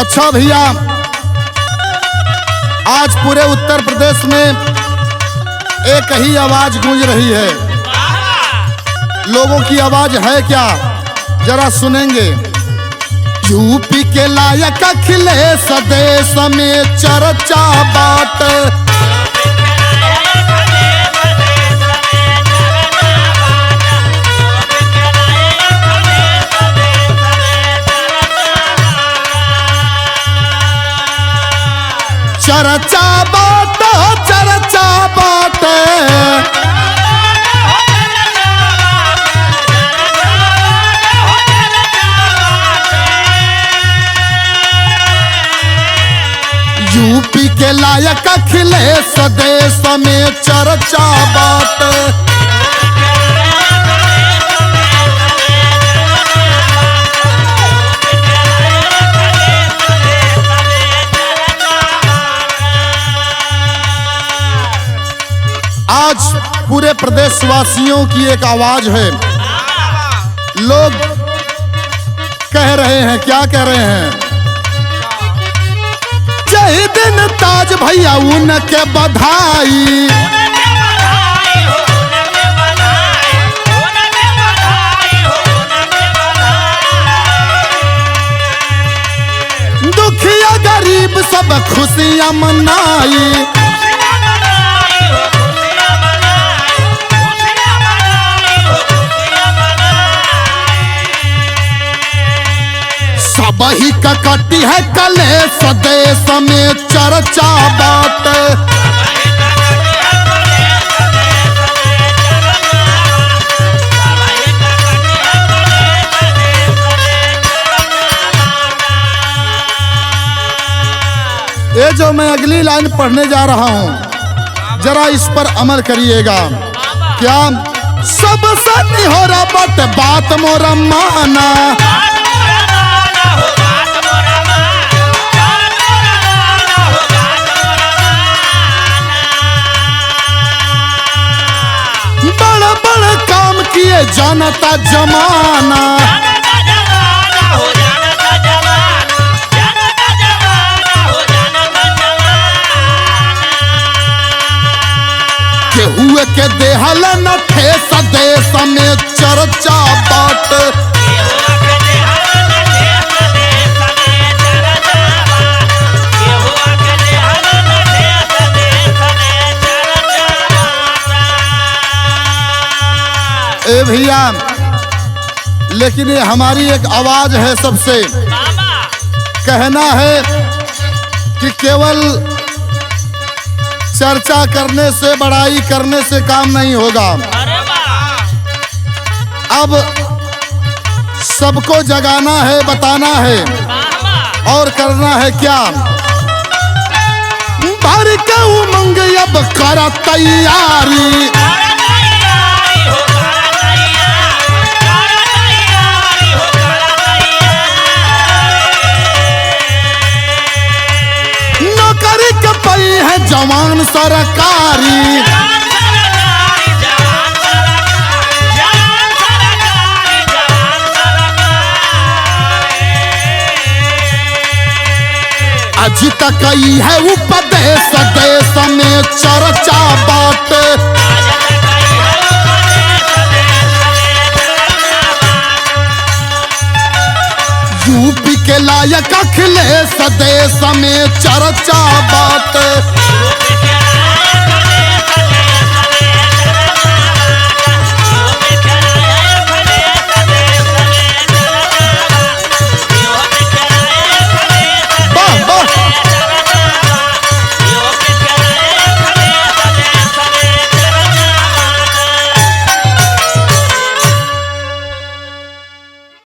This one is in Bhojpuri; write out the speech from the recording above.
अच्छा भैया, आज पूरे उत्तर प्रदेश में एक ही आवाज गूंज रही है। लोगों की आवाज है क्या, जरा सुनेंगे। यूपी के लायक अखिलेश देश में चर्चा बात, चर्चा बात, चर्चा बात। यूपी के लायक अखिलेश देश में चर्चा बात। आज पूरे प्रदेशवासियों की एक आवाज है। लोग कह रहे हैं, क्या कह रहे हैं? जय दिन ताज भैया उनके बधाई, दुखिया गरीब सब खुशियां मनाई। वही ककटी है कलेश देश में चर्चा बात। ये जो मैं अगली लाइन पढ़ने जा रहा हूं, जरा इस पर अमल करिएगा। क्या सबसे निहोरा बट बात मोरा माना, बड़ बड़ काम किए जानता जमाना। केहुए के देहल न ठेस देश में चर्चा बात। ए भैया, लेकिन ये हमारी एक आवाज है, सबसे कहना है कि केवल चर्चा करने से, बड़ाई करने से काम नहीं होगा। अब सबको जगाना है, बताना है और करना है क्या? भर के उमंग अब कर तैयारी, नौकरी के पई है जवान सरकारी। आज तक है उपदेश देश में चर्चा बात। यूपी के लायक अखिलेश देश में चर्चा बात।